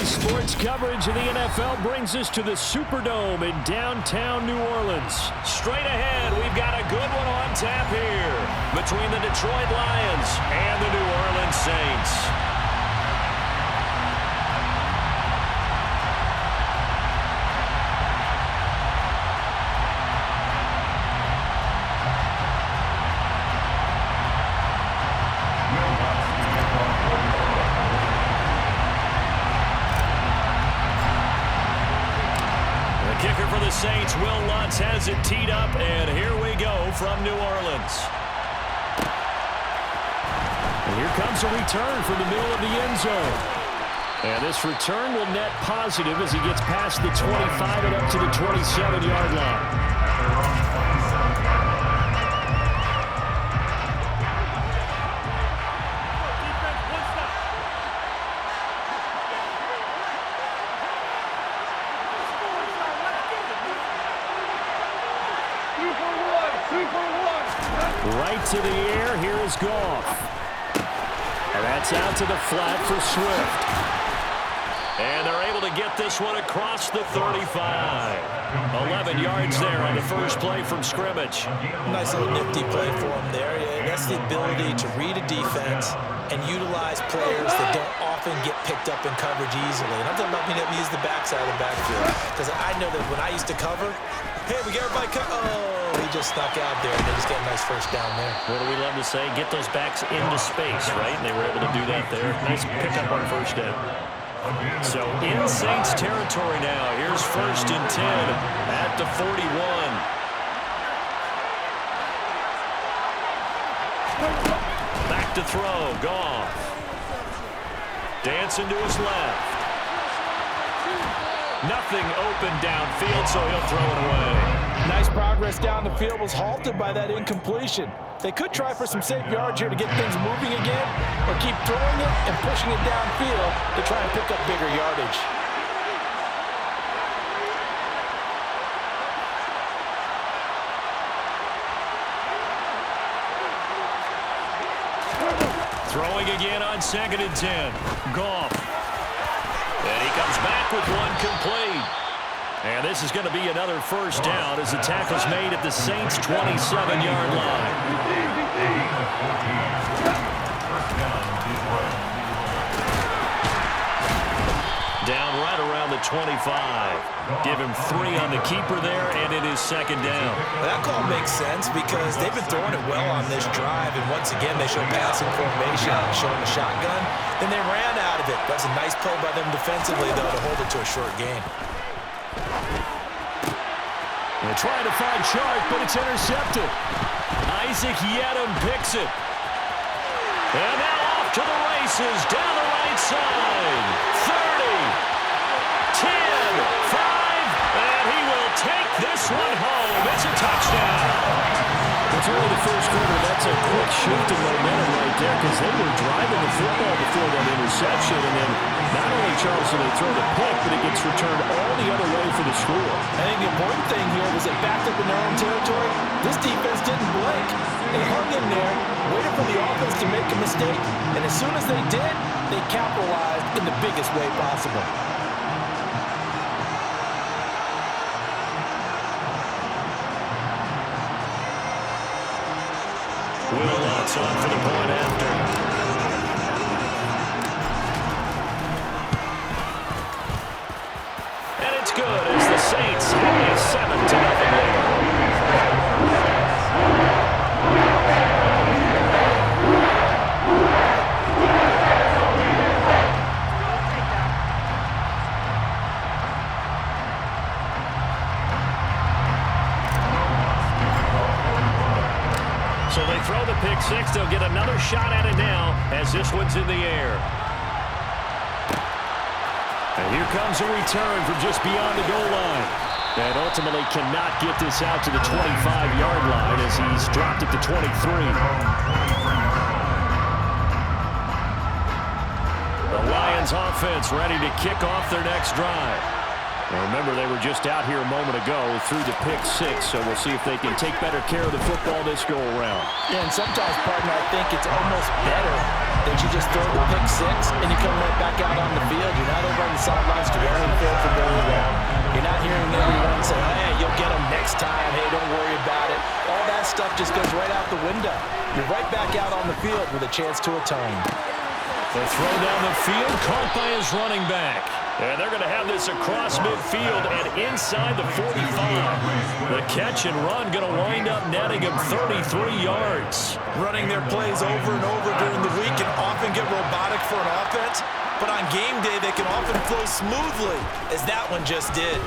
Daily sports coverage of the NFL brings us to the Superdome in downtown New Orleans. Straight ahead, we've got a good one on tap here between the Detroit Lions and the New Orleans Saints. Kicker for the Saints, Will Lutz has it teed up, and here we go from New Orleans. And here comes a return from the middle of the end zone. And this return will net positive as he gets past the 25 and up to the 27-yard line. Right to the air, here is Goff. And that's out to the flat for Swift. And they're able to get this one across the 35. 11 yards there on the first play from scrimmage. Nice little nifty play for him there. Yeah, that's the ability to read a defense and utilize players that don't often get picked up in coverage easily. And I'm talking about being able to use the backside of the backfield. Because I know that when I used to cover, hey, we get everybody oh, he just snuck out there, and they just get a nice first down there. What do we love to say? Get those backs into space, right? And they were able to do that there. Nice pickup on first down. So in Saints territory now. Here's 1st and 10 at the 41. Back to throw. Goff. Dancing to his left. Nothing open downfield, so he'll throw it away. Nice progress down the field, was halted by that incompletion. They could try for some safe yards here to get things moving again, or keep throwing it and pushing it downfield to try and pick up bigger yardage. Throwing again on 2nd and 10. Goff. And he comes back with one complete. And this is going to be another first down as the tackle's made at the Saints' 27-yard line. Down right around the 25. Give him 3 on the keeper there, and it is 2nd down. Well, that call makes sense because they've been throwing it well on this drive, and once again they show passing formation, showing the shotgun. Then they ran out of it. That's a nice play by them defensively, though, to hold it to a short game. They're trying to find Chark, but it's intercepted. Isaac Yedem picks it. And now off to the races down the right side. 30, 10, 5, and he will take this one home. It's a touchdown. It's only the first quarter. That's a quick shift in momentum right there because they were driving the football before that interception. And then not only, Charles, do they throw the pick, but it gets returned all the other way for the score. I think the important thing here was they backed up in their own territory. This defense didn't blink. They hung in there, waited for the offense to make a mistake, and as soon as they did, they capitalized in the biggest way possible. Will Lutz on for the point after. And it's good as the Saints have a 7-0 lead. So they throw the pick six. They'll get another shot at it now as this one's in the air. And here comes a return from just beyond the goal line. And ultimately cannot get this out to the 25-yard line as he's dropped it to 23. The Lions offense ready to kick off their next drive. Well, remember, they were just out here a moment ago through the pick six, so we'll see if they can take better care of the football this go-around. Yeah, and sometimes, partner, I think it's almost better that you just throw the pick six and you come right back out on the field. You're not over on the sidelines dwelling for going wrong. You're not hearing everyone say, hey, you'll get them next time. Hey, don't worry about it. All that stuff just goes right out the window. You're right back out on the field with a chance to atone. The throw down the field, caught by his running back. And they're going to have this across midfield and inside the 45. The catch and run going to wind up netting him 33 yards. Running their plays over and over during the week can often get robotic for an offense, but on game day they can often flow smoothly, as that one just did.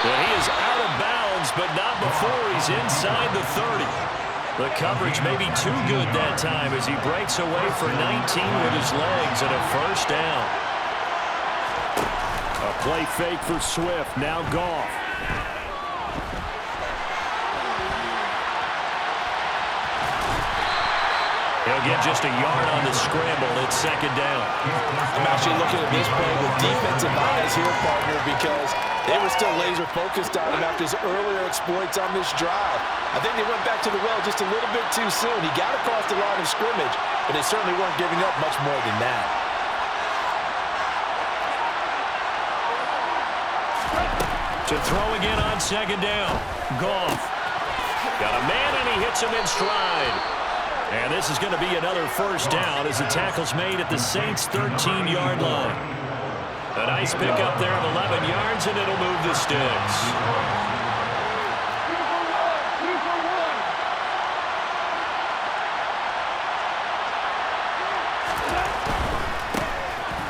And he is out of bounds, but not before he's inside the 30. The coverage may be too good that time as he breaks away for 19 with his legs and a first down. A play fake for Swift, now Goff. He'll get just a yard on the scramble. It's second down. I'm actually looking at this play with defensive eyes here, partner, because they were still laser-focused on him after his earlier exploits on this drive. I think they went back to the well just a little bit too soon. He got across the line of scrimmage, but they certainly weren't giving up much more than that. To throw again on second down. Goff. Got a man, and he hits him in stride. And this is going to be another first down as the tackle's made at the Saints' 13-yard line. A nice pickup there of 11 yards, and it'll move the sticks.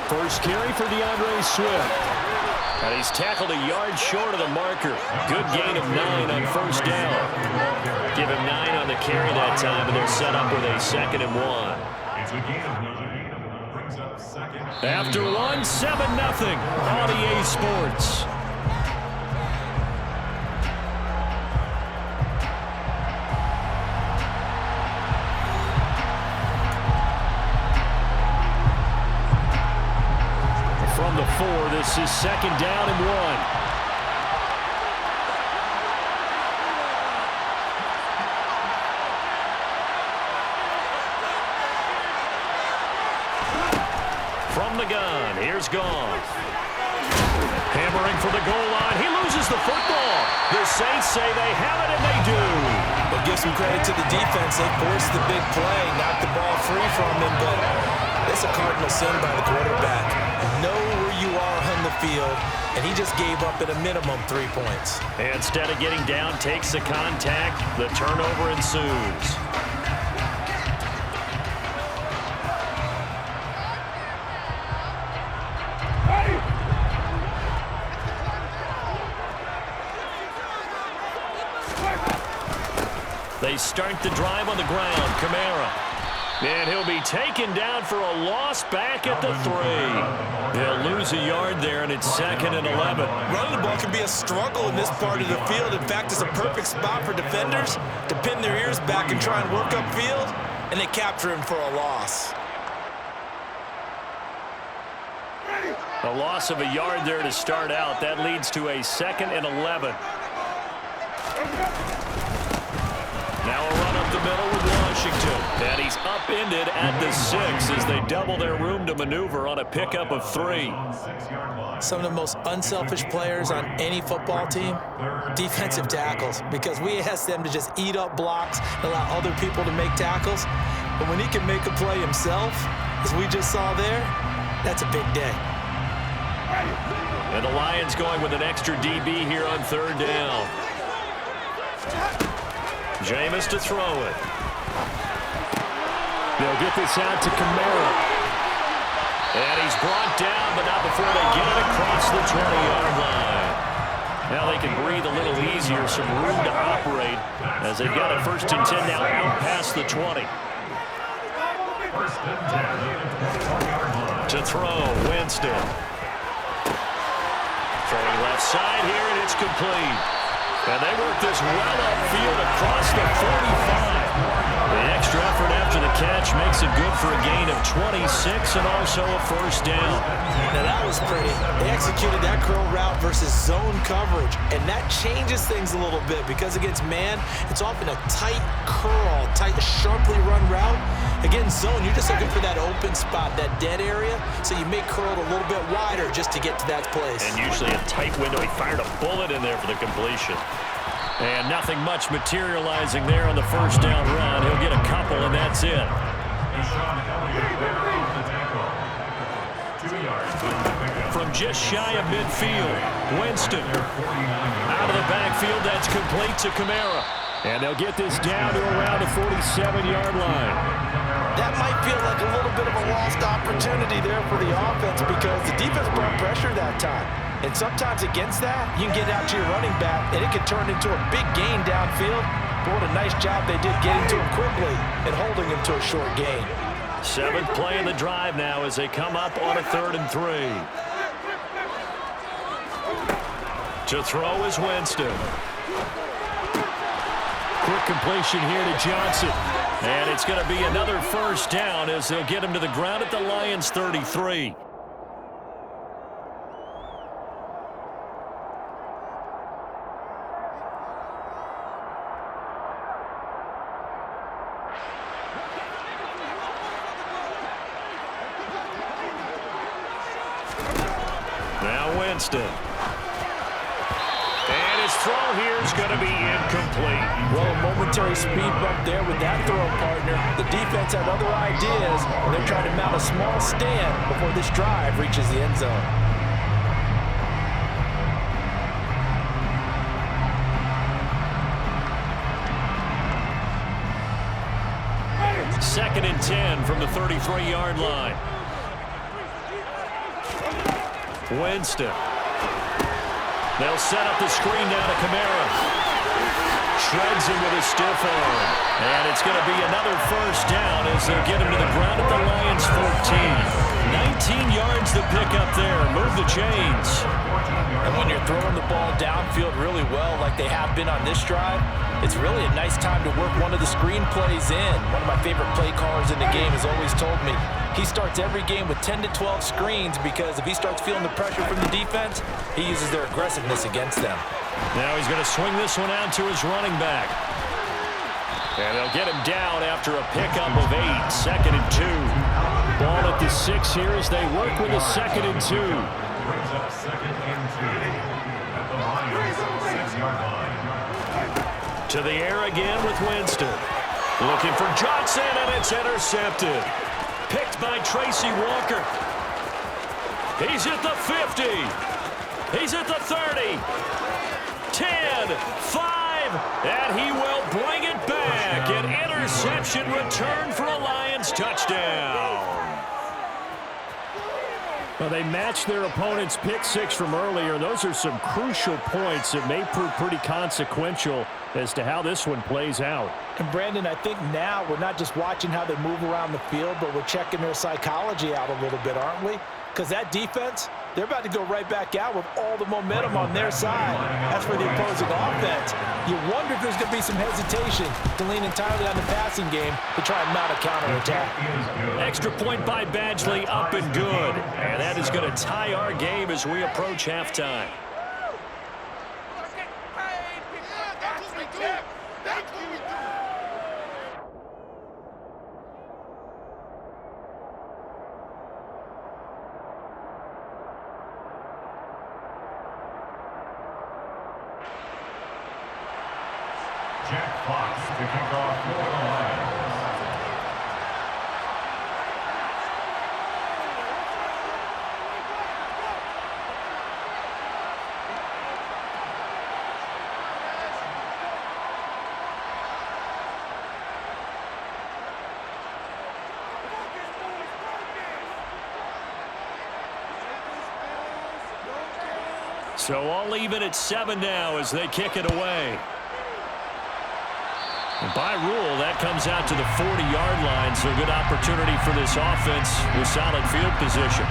First carry for DeAndre Swift. And he's tackled a yard short of the marker. Good gain of 9 on first down. Give him 9 on the carry that time, and they're set up with a 2nd and 1. After 1, 7-0 on EA Sports. From the 4, this is 2nd down and 1. From the gun, here's Goff. Hammering for the goal line. He loses the football. The Saints say they have it, and they do. But give some credit to the defense. They forced the big play, knocked the ball free from him, but it's a cardinal sin by the quarterback. Know where you are on the field, and he just gave up at a minimum 3 points. And instead of getting down, takes the contact. The turnover ensues. They start the drive on the ground. Kamara. And he'll be taken down for a loss back at the 3. They'll lose a yard there, and it's 2nd and 11. Running the ball can be a struggle in this part of the field. In fact, it's a perfect spot for defenders to pin their ears back and try and work upfield, and they capture him for a loss. A loss of a yard there to start out. That leads to a 2nd and 11. Now a run up the middle with Washington. And he's upended at the 6 as they double their room to maneuver on a pickup of 3. Some of the most unselfish players on any football team, defensive tackles, because we ask them to just eat up blocks and allow other people to make tackles. But when he can make a play himself, as we just saw there, that's a big day. And the Lions going with an extra DB here on 3rd down. Jameis to throw it. They'll get this out to Kamara. And he's brought down, but not before they get it across the 20-yard line. Now they can breathe a little easier, some room to operate as they've got a 1st and 10 now out past the 20. To throw, Winston. Throwing left side here, and it's complete. And they work this well upfield across the 45. The extra effort after the catch makes it good for a gain of 26 and also a first down. Now that was pretty. They executed that curl route versus zone coverage, and that changes things a little bit because against man, it's often a tight curl, tight, sharply run route. Against zone, you're just looking for that open spot, that dead area, so you may curl it a little bit wider just to get to that place. And usually a tight window. He fired a bullet in there for the completion. And nothing much materializing there on the first down run. He'll get a couple, and that's it. From just shy of midfield, Winston. Out of the backfield, that's complete to Kamara. And they'll get this down to around the 47-yard line. That might feel like a little bit of a lost opportunity there for the offense because the defense brought pressure that time. And sometimes against that, you can get out to your running back, and it can turn into a big gain downfield. But what a nice job they did getting to him quickly and holding him to a short gain. 7th play in the drive now as they come up on a 3rd and 3. To throw is Winston. Quick completion here to Johnson. And it's going to be another first down as they'll get him to the ground at the Lions' 33. Now Winston. And his throw here is going to be incomplete. Well, a momentary speed bump there with that throw, partner. The defense had other ideas, and they're trying to mount a small stand before this drive reaches the end zone. Second and 10 from the 33-yard line. Winston. They'll set up the screen down to Kamara. Shreds him with a stiff arm. And it's going to be another first down as they'll get him to the ground at the Lions' 14. 19 yards to pick up there. Move the chains. And when you're throwing the ball downfield really well like they have been on this drive, it's really a nice time to work one of the screen plays in. One of my favorite play callers in the game has always told me he starts every game with 10 to 12 screens because if he starts feeling the pressure from the defense, he uses their aggressiveness against them. Now he's going to swing this one out to his running back. And they'll get him down after a pickup of 8. 2nd and 2. Ball at the 6 here as they work with a 2nd and 2. Brings up 2nd and 2 at the Lions' 6-yard line. To the air again with Winston. Looking for Johnson, and it's intercepted. Picked by Tracy Walker. He's at the 50. He's at the 30. 10, 5, and he will bring it back. An interception return for a Lions touchdown. Well, they matched their opponent's pick 6 from earlier. Those are some crucial points that may prove pretty consequential as to how this one plays out. And Brandon, I think now we're not just watching how they move around the field, but we're checking their psychology out a little bit, aren't we? Because that defense, they're about to go right back out with all the momentum on their side. That's for the opposing offense. You wonder if there's going to be some hesitation to lean entirely on the passing game to try and mount a counterattack. Extra point by Badgley, up and good. And that is going to tie our game as we approach halftime. Jack Fox to kick off for the Lions. So all even at 7 now as they kick it away. And by rule, that comes out to the 40-yard line, so a good opportunity for this offense with solid field position.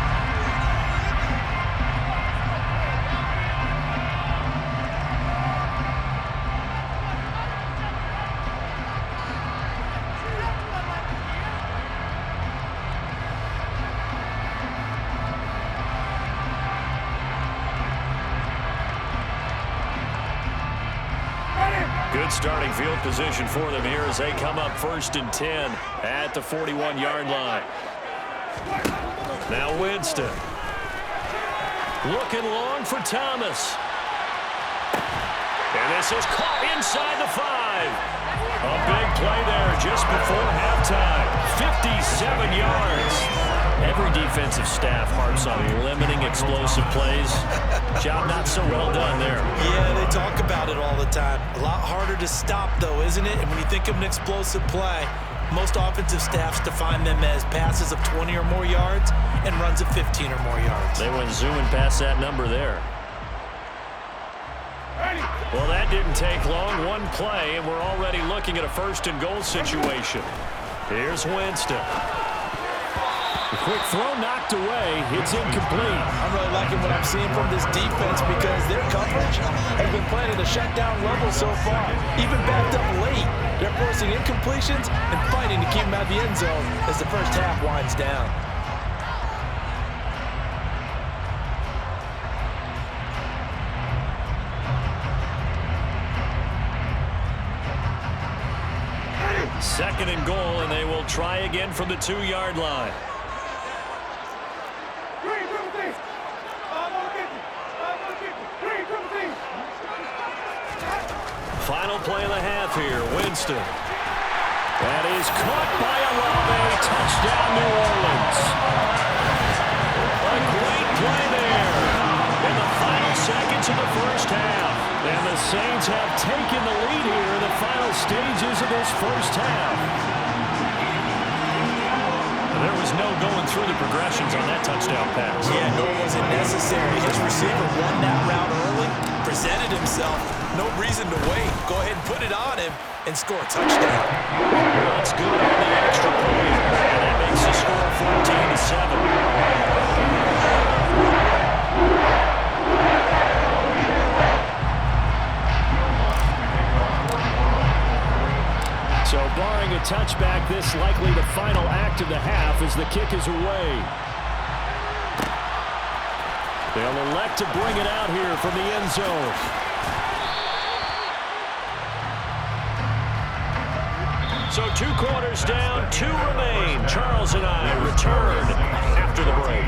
Good starting field position for them here as they come up 1st and 10 at the 41-yard line. Now Winston. Looking long for Thomas. And this is caught inside the 5. A big play there just before halftime. 57 yards. Every defensive staff harps on limiting explosive plays. Job not so well done there. Yeah, they talk about it all the time. A lot harder to stop, though, isn't it? And when you think of an explosive play, most offensive staffs define them as passes of 20 or more yards and runs of 15 or more yards. They went zooming past that number there. Well, that didn't take long. One play, and we're already looking at a 1st and goal situation. Here's Winston. The quick throw knocked away. It's incomplete. I'm really liking what I'm seeing from this defense because their coverage has been playing at a shutdown level so far. Even backed up late, they're forcing incompletions and fighting to keep them out of the end zone as the first half winds down. Second and goal, and they will try again from the 2-yard line. Final play of the half here. Winston. That is caught by Olave. Touchdown, New Orleans. A great play there in the final seconds of the first half. And the Saints have taken the lead here in the final stages of this first half. There was no going through the progressions on that touchdown pass. Yeah, nor was it necessary. His receiver won that route early, presented himself. No reason to wait. Go ahead and put it on him and score a touchdown. That's good on the extra point. And that makes the score 14-7. So barring a touchback, this likely the final act of the half as the kick is away. They'll elect to bring it out here from the end zone. So 2 quarters down, 2 remain. Charles and I return after the break.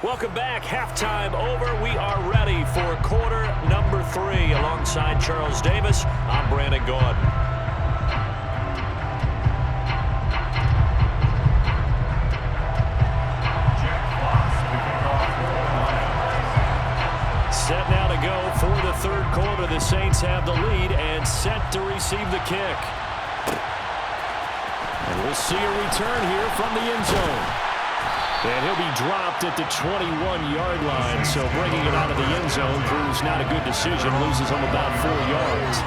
Welcome back. Halftime over. We are ready for quarter number 3. Alongside Charles Davis, I'm Brandon Gordon. Set now to go for the 3rd quarter. The Saints have the lead and set to receive the kick. And we'll see a return here from the end zone. And he'll be dropped at the 21-yard line, so bringing it out of the end zone proves not a good decision. Loses him about 4 yards.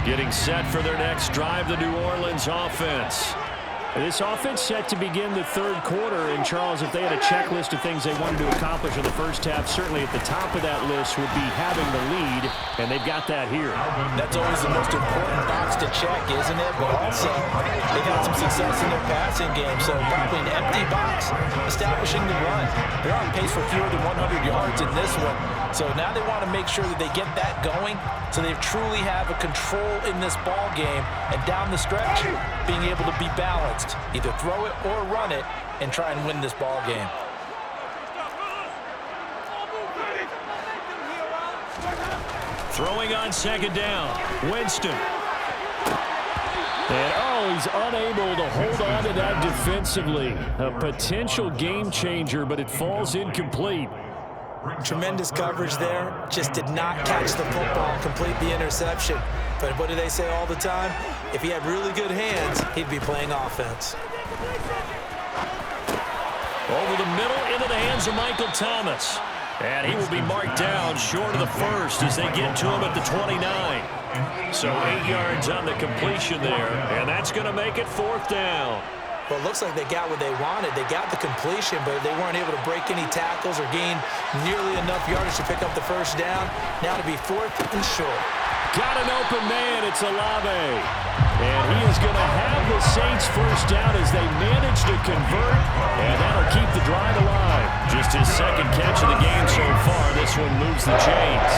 Getting set for their next drive, the New Orleans offense. This offense set to begin the 3rd quarter. And, Charles, if they had a checklist of things they wanted to accomplish in the first half, certainly at the top of that list would be having the lead, and they've got that here. That's always the most important box to check, isn't it? But also, they got some success in their passing game, so probably an empty box establishing the run. They're on pace for fewer than 100 yards in this one. So now they want to make sure that they get that going so they truly have a control in this ball game, and down the stretch, being able to be balanced. Either throw it or run it and try and win this ball game. Throwing on 2nd down, Winston. And, oh, he's unable to hold on to that defensively. A potential game changer, but it falls incomplete. Tremendous coverage there. Just did not catch the football and complete the interception. But what do they say all the time? If he had really good hands, he'd be playing offense. Over the middle into the hands of Michael Thomas. And he will be marked down short of the first as they get to him at the 29. So 8 yards on the completion there, and that's going to make it 4th down. Well, it looks like they got what they wanted. They got the completion, but they weren't able to break any tackles or gain nearly enough yardage to pick up the first down. Now to be 4th and short. Got an open man. It's Olave. And he is going to have the Saints first down as they manage to convert, and that'll keep the drive alive. Just his second catch of the game so far. This one moves the chains.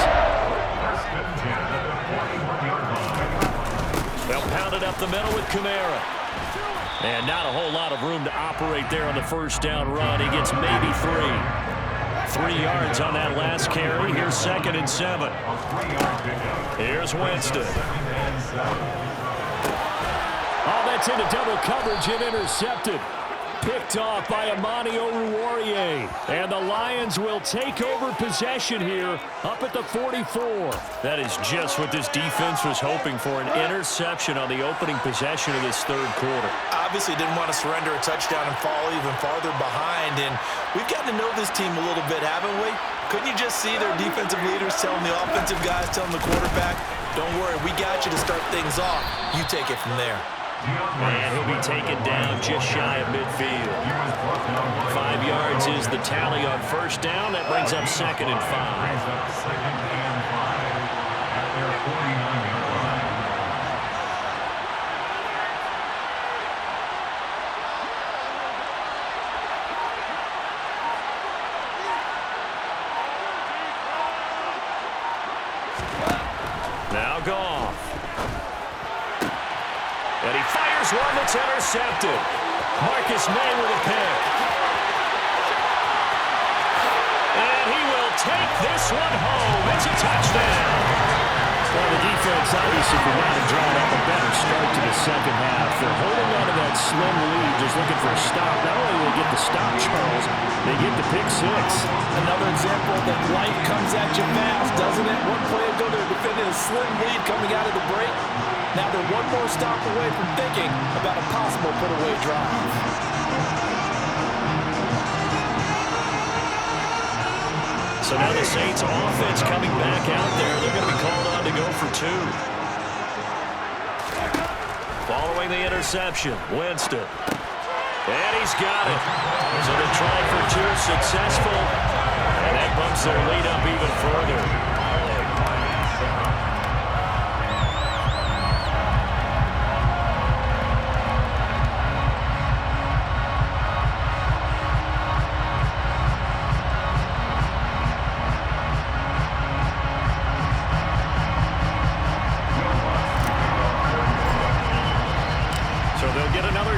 They'll pound it up the middle with Kamara. And not a whole lot of room to operate there on the first down run. He gets maybe 3. 3 yards on that last carry. Here's 2nd and 7. Here's Winston. Oh, that's into double coverage and intercepted. Picked off by Amani Oruwariye. And the Lions will take over possession here up at the 44. That is just what this defense was hoping for, an interception on the opening possession of this third quarter. Obviously didn't want to surrender a touchdown and fall even farther behind. And we've gotten to know this team a little bit, haven't we? Couldn't you just see their defensive leaders telling the offensive guys, telling the quarterback, don't worry, we got you to start things off. You take it from there. And he'll be taken down just shy of midfield. 5 yards is the tally on first down. That brings up 2nd and 5. Now Goff. And he fires one that's intercepted. Marcus May with a pick. And he will take this one home. It's a touchdown. Well, the defense obviously could not have drawn up a better start to the second half. They're holding on to that slim lead, just looking for a stop. Not only will they get the stop, Charles, they get the pick 6. Another example that life comes at you fast, doesn't it? One play ago, they're defending a slim lead coming out of the break. Now they're one more stop away from thinking about a possible put-away drive. So now the Saints offense coming back out there. They're going to be called on to go for 2. Following the interception, Winston. And he's got it. So they try for 2, successful. And that bumps their lead up even further.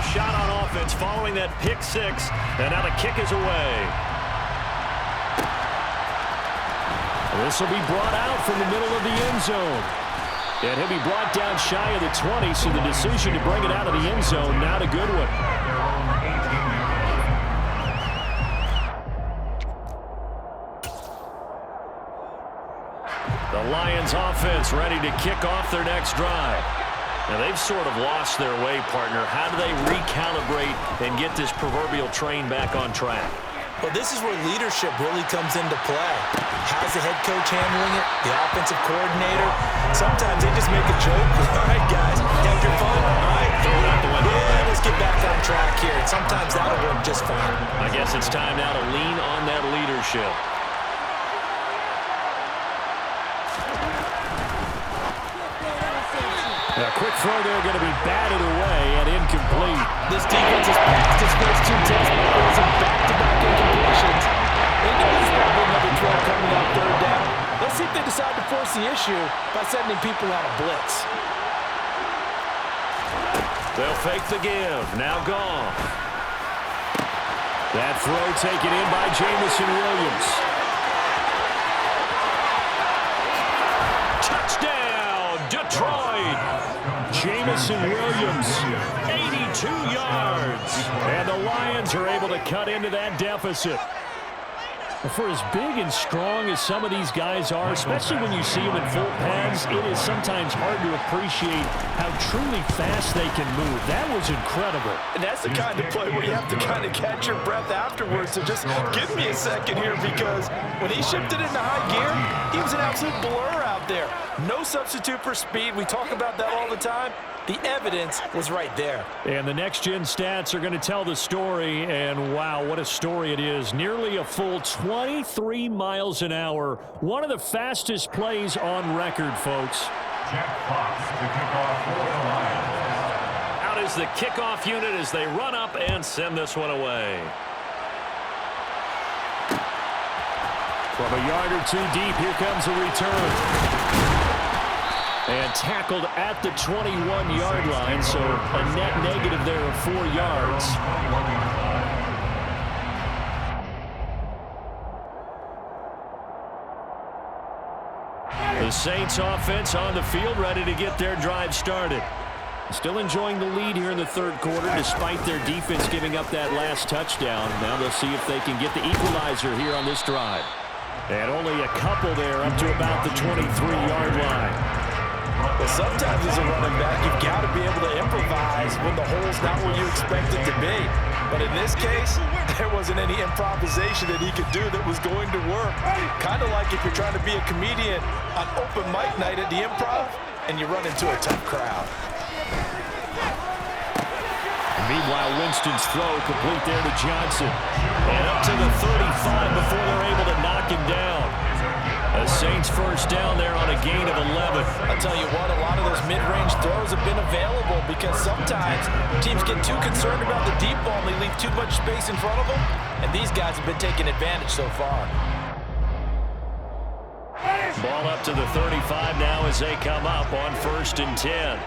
Shot on offense following that pick 6, and now the kick is away. This will be brought out from the middle of the end zone. And he'll be brought down shy of the 20, so the decision to bring it out of the end zone, not a good one. The Lions offense ready to kick off their next drive. Now, they've sort of lost their way, partner. How do they recalibrate and get this proverbial train back on track? Well, this is where leadership really comes into play. How's the head coach handling it? The offensive coordinator? Sometimes they just make a joke. All right, guys, have your fun. All right, throw it out the window. Yeah, let's get back on track here. And sometimes that'll work just fine. I guess it's time now to lean on that leadership. A quick throw there going to be batted away and incomplete. This defense has passed its first 2 test balls and back-to-back incompletions. They know there's probably another throw coming out 3rd down. Let's see if they decide to force the issue by sending people on a blitz. They'll fake the give. Now Goff. That throw taken in by Jamison Williams. Touchdown, Detroit. Jamison Williams, 82 yards. And the Lions are able to cut into that deficit. For as big and strong as some of these guys are, especially when you see them in full pads, it is sometimes hard to appreciate how truly fast they can move. That was incredible. And that's the kind of play where you have to kind of catch your breath afterwards. So just give me a second here, because when he shifted into high gear, he was an absolute blur out there. No substitute for speed. We talk about that all the time. The evidence was right there. And the next-gen stats are going to tell the story, and wow, what a story it is. Nearly a full 23 miles an hour. One of the fastest plays on record, folks. Jack Fox to kick off for the Lions. Out is the kickoff unit as they run up and send this one away. From a yard or two deep, here comes a return. And tackled at the 21-yard line, so a net negative there of 4 yards. The Saints offense on the field, ready to get their drive started. Still enjoying the lead here in the third quarter, despite their defense giving up that last touchdown. Now they'll see if they can get the equalizer here on this drive. And only a couple there, up to about the 23-yard line. Well, sometimes as a running back, you've got to be able to improvise when the hole's not where you expect it to be. But in this case, there wasn't any improvisation that he could do that was going to work. Kind of like if you're trying to be a comedian on open mic night at the Improv and you run into a tough crowd. Meanwhile, Winston's throw complete there to Johnson. And up to the 35 before they're able to knock him down. A Saints first down there on a gain of 11. I'll tell you what, a lot of those mid-range throws have been available because sometimes teams get too concerned about the deep ball and they leave too much space in front of them, and these guys have been taking advantage so far. Ball up to the 35 now as they come up on 1st and 10.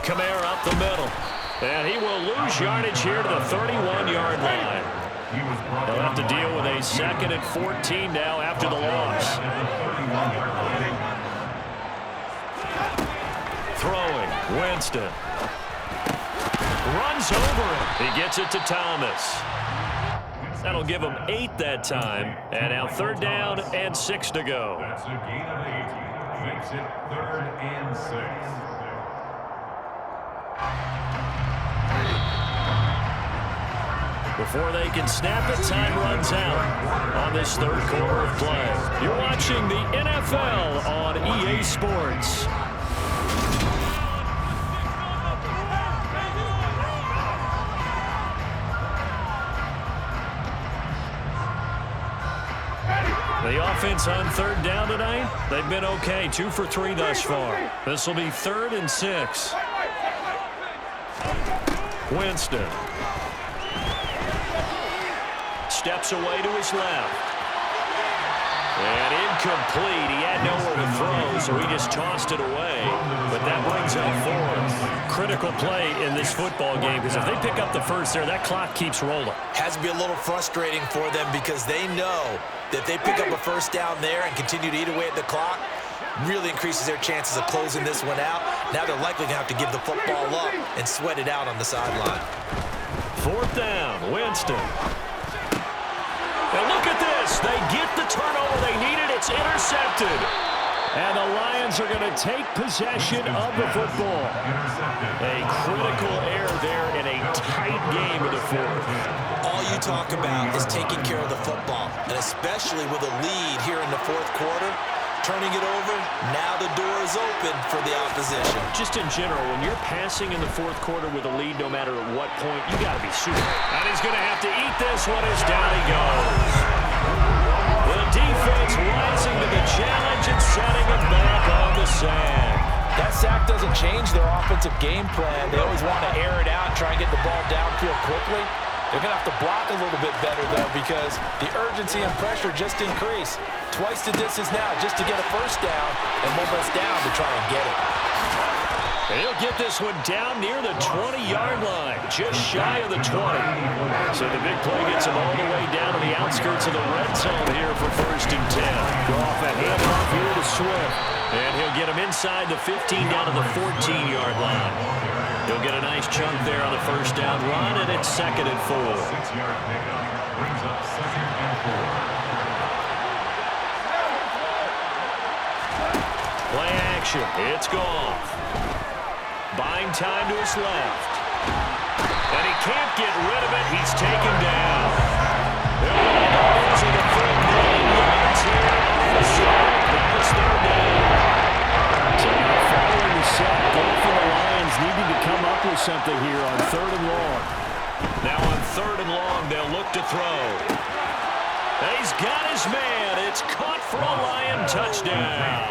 Kamara up the middle. And he will lose yardage here to the 31-yard line. They'll have to deal with a 2nd and 14 now after the loss. Throwing, Winston. Runs over it. He gets it to Thomas. That'll give him 8 that time. And now 3rd down and 6 to go. That's a gain of 8. Makes it 3rd and 6. Before they can snap it, time runs out on this third quarter of play. You're watching the NFL on EA Sports. The offense on 3rd down tonight, they've been okay. 2 for 3 thus far. This will be 3rd and 6. Winston. Steps away to his left. And incomplete. He had nowhere to throw, so he just tossed it away. But that brings up 4th. Critical play in this football game, because if they pick up the first there, that clock keeps rolling. Has to be a little frustrating for them because they know that if they pick up a first down there and continue to eat away at the clock, really increases their chances of closing this one out. Now they're likely going to have to give the football up and sweat it out on the sideline. 4th down, Winston. And look at this. They get the turnover they needed. It's intercepted. And the Lions are going to take possession of the football. A critical error there in a tight game of the 4th. All you talk about is taking care of the football, and especially with a lead here in the 4th quarter. Turning it over, now the door is open for the opposition. Just in general, when you're passing in the 4th quarter with a lead, no matter at what point, you got to be super. And he's going to have to eat this one as down he goes. The defense rising to the challenge and setting it back on the sand. That sack doesn't change their offensive game plan. They always want to air it out and try and get the ball downfield quickly. They're going to have to block a little bit better, though, because the urgency and pressure just increase. Twice the distance now just to get a first down, and one less down to try and get it. He'll get this one down near the 20-yard line, just shy of the 20. So the big play gets him all the way down to the outskirts of the red zone here for 1st and 10. Go off a handoff here to Swift. And he'll get him inside inside the 15 down to the 14-yard line. He'll get a nice chunk there on the first down run, and it's 2nd and 4. 6-yard pickup brings up 2nd and 4. Play action. It's Goff. Buying time to his left. And he can't get rid of it. He's taken down. Losing the full 9 yards here on the sack. Now it's 3rd down. So now following the sack, Goff and the Lions needing to come up with something here on 3rd and long. Now on 3rd and long, they'll look to throw. And he's got his man. It's caught for a Lion touchdown.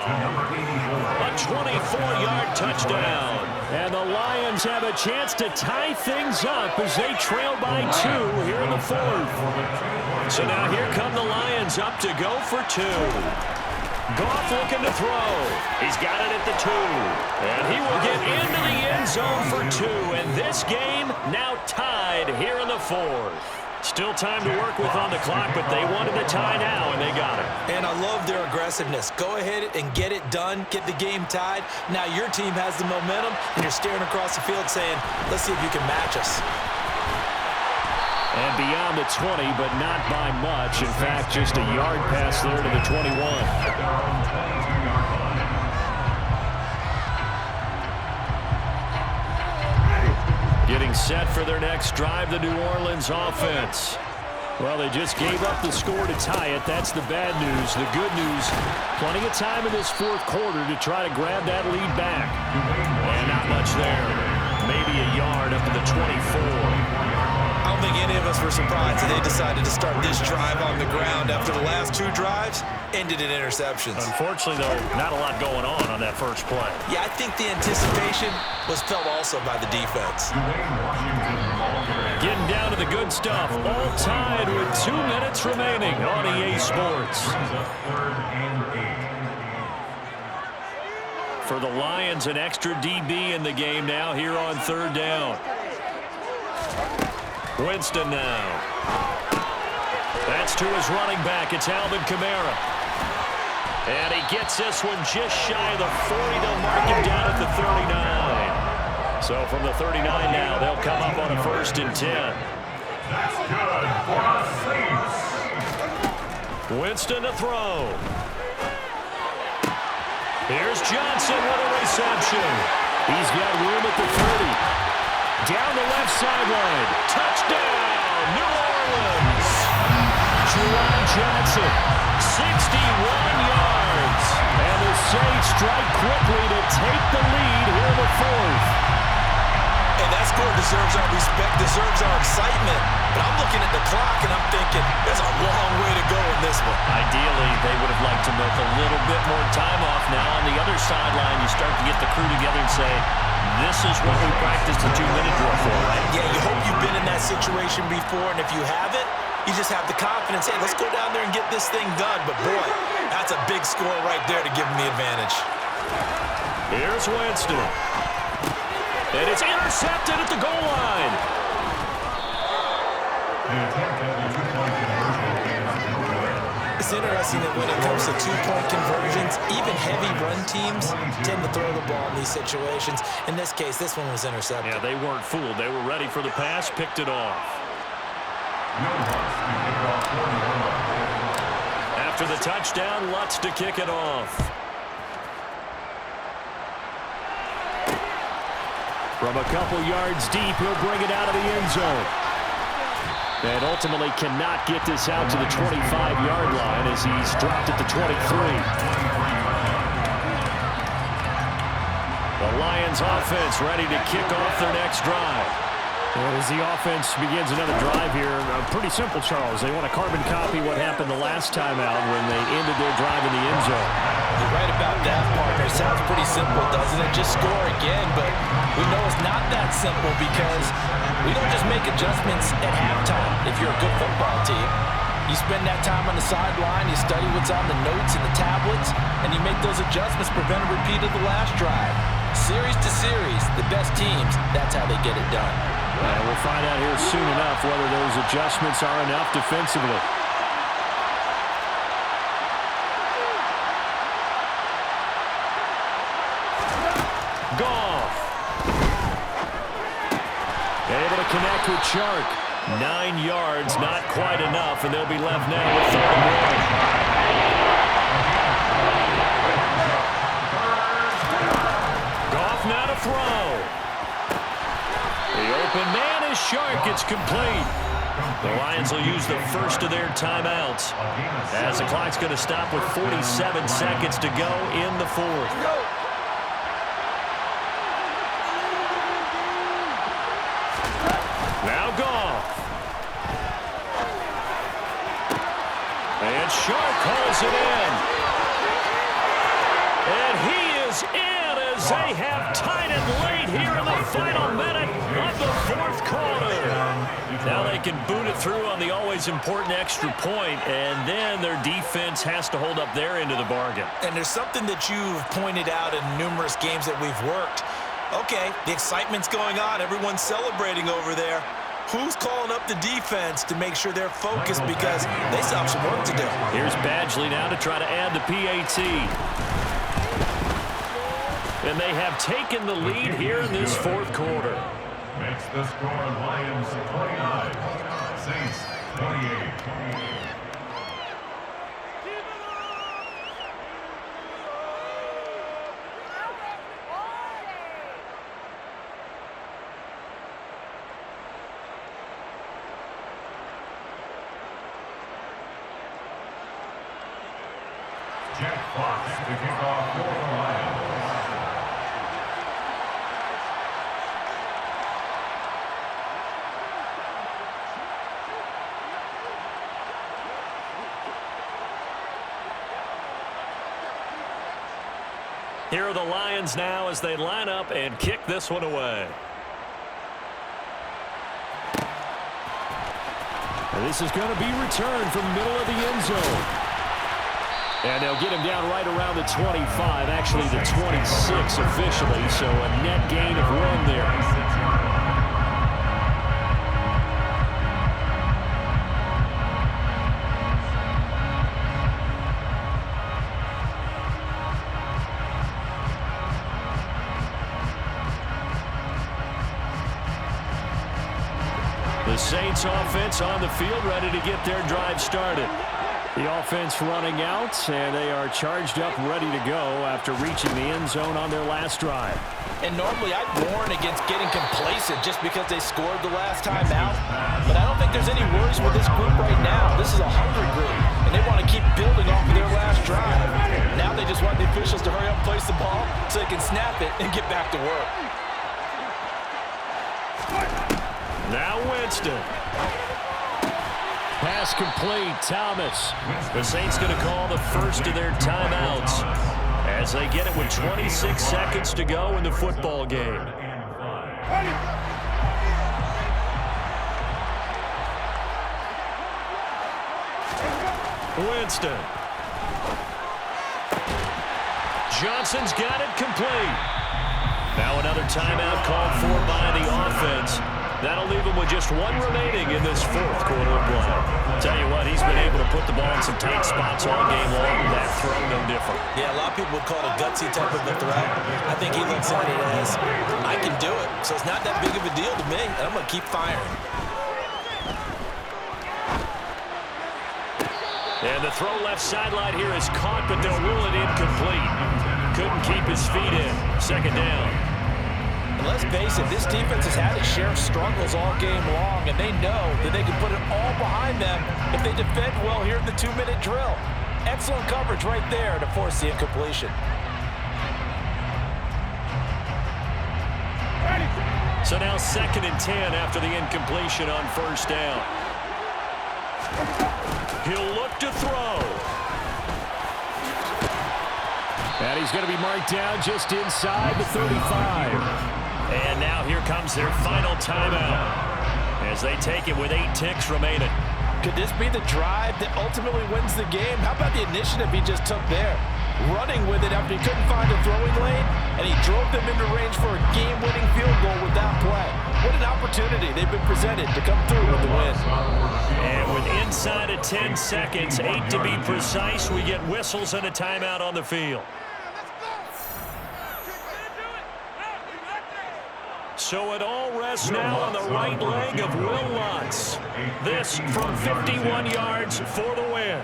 A 24-yard touchdown. And the Lions have a chance to tie things up as they trail by 2 here in the 4th. So now here come the Lions up to go for 2. Goff looking to throw. He's got it at the 2. And he will get into the end zone for 2. And this game now tied here in the 4th. Still time to work with on the clock, but they wanted the tie now, and they got it. And I love their aggressiveness. Go ahead and get it done, get the game tied. Now your team has the momentum, and you're staring across the field saying, let's see if you can match us. And beyond the 20, but not by much. In fact, just a yard pass there to the 21. Getting set for their next drive, the New Orleans offense. Well, they just gave up the score to tie it. That's the bad news. The good news, plenty of time in this 4th quarter to try to grab that lead back. And not much there. Maybe a yard up to the 24. I don't think any of us were surprised that they decided to start this drive on the ground after the last 2 drives ended in interceptions. Unfortunately, though, not a lot going on that first play. Yeah, I think the anticipation was felt also by the defense. Getting down to the good stuff. All tied with 2 minutes remaining on EA Sports. For the Lions, an extra DB in the game now here on 3rd down. Winston now. That's to his running back. It's Alvin Kamara. And he gets this one just shy of the 40. They'll mark him down at the 39. So from the 39 now, they'll come up on a 1st and 10. That's good for the Saints. Winston to throw. Here's Johnson with a reception. He's got room at the 30. Down the left sideline. Touchdown, New Orleans. Juwan Johnson, 61 yards. And the Saints strike quickly to take the lead here in the 4th. And that score deserves our respect, deserves our excitement. But I'm looking at the clock, and I'm thinking, there's a long way to go in this one. Ideally, they would have liked to milk a little bit more time off now. On the other sideline, you start to get the crew together and say, this is what we practiced the 2-minute drill for, right? Yeah, you hope you've been in that situation before, and if you haven't, you just have the confidence, hey, let's go down there and get this thing done. But, boy, that's a big score right there to give them the advantage. Here's Winston. And it's intercepted at the goal line. It's interesting that when it comes to 2-point conversions, even heavy run teams tend to throw the ball in these situations. In this case, this one was intercepted. Yeah, they weren't fooled. They were ready for the pass, picked it off. After the touchdown, Lutz to kick it off. From a couple yards deep, he'll bring it out of the end zone. And ultimately cannot get this out to the 25-yard line as he's dropped at the 23. The Lions offense ready to kick off their next drive. And as the offense begins another drive here, pretty simple, Charles. They want to carbon copy what happened the last time out when they ended their drive in the end zone. You're right about that, partner. It sounds pretty simple, doesn't it? Just score again, but we know it's not that simple because we don't just make adjustments at halftime if you're a good football team. You spend that time on the sideline, you study what's on the notes and the tablets, and you make those adjustments, prevent a repeat of the last drive. Series to series, the best teams, that's how they get it done. And we'll find out here soon enough whether those adjustments are enough defensively. Goff. Able to connect with Chark. 9 yards, not quite enough, and they'll be left now with 3rd and 1. Goff now to throw. The open man is Chark. It's complete. The Lions will use the first of their timeouts as the clock's going to stop with 47 seconds to go in the 4th. Now Goff. And Chark calls it in. And he is in as they have tied it late here in the final minute of the 4th quarter. Now they can boot it through on the always important extra point, and then their defense has to hold up their end of the bargain. And there's something that you've pointed out in numerous games that we've worked. Okay, the excitement's going on. Everyone's celebrating over there. Who's calling up the defense to make sure they're focused because they still have some work to do? Here's Badgley now to try to add the PAT. And they have taken the lead here in this 4th quarter. Makes the score Lions 29, Saints 28. Jack Fox to kick off for the Lions. Here are the Lions now as they line up and kick this one away. And this is going to be returned from the middle of the end zone. And they'll get him down right around the 25, actually the 26 officially, so a net gain of 1 there. The Saints offense on the field, ready to get their drive started. The offense running out, and they are charged up, ready to go after reaching the end zone on their last drive. And normally I'd warn against getting complacent just because they scored the last time out. But I don't think there's any worries with this group right now. This is a hungry group, and they want to keep building off of their last drive. Now they just want the officials to hurry up and place the ball so they can snap it and get back to work. Now Winston. Pass complete, Thomas. The Saints going to call the first of their timeouts as they get it with 26 seconds to go in the football game. Winston. Johnson's got it complete. Now another timeout called for by the offense. That'll leave him with just 1 remaining in this 4th quarter of play. Tell you what, he's been able to put the ball in some tight spots all game long. That throw no different. Yeah, a lot of people would call it a gutsy type of a throw. I think he looks at it as, I can do it. So it's not that big of a deal to me, and I'm going to keep firing. And the throw left sideline here is caught, but they'll rule it incomplete. Couldn't keep his feet in. 2nd down. And let's face it, this defense has had its share of struggles all game long, and they know that they can put it all behind them if they defend well here in the 2-minute drill. Excellent coverage right there to force the incompletion. So now 2nd and 10 after the incompletion on 1st down. He'll look to throw. And he's going to be marked down just inside the 35. And now here comes their final timeout as they take it with 8 ticks remaining. Could this be the drive that ultimately wins the game? How about the initiative he just took there? Running with it after he couldn't find a throwing lane, and he drove them into range for a game-winning field goal with that play. What an opportunity they've been presented to come through with the win. And with inside of 10 seconds, 8 to be precise, we get whistles and a timeout on the field. So it all rests now on the right leg of Will Lutz. This from 51 yards for the win.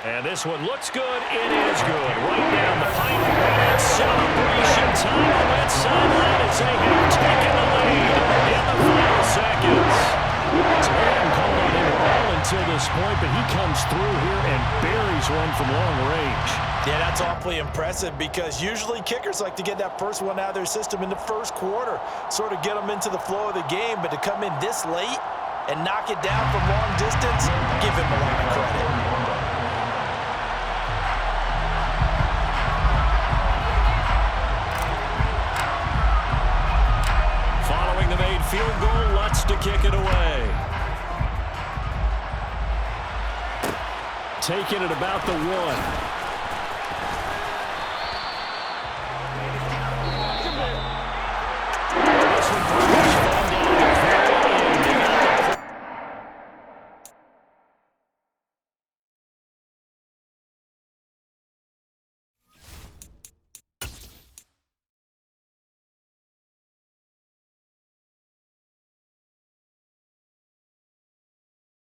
And this one looks good. It is good. Right down the pipe. And celebration time on that sideline as they have taken the lead in the final seconds. So they haven't called on him at all until this point, but he comes through here and buries one from long range. Yeah, that's awfully impressive because usually kickers like to get that first one out of their system in the first quarter, sort of get them into the flow of the game, but to come in this late and knock it down from long distance, give him a lot of credit. Following the made field goal, Lutz to kick it away. Taking it about the 1.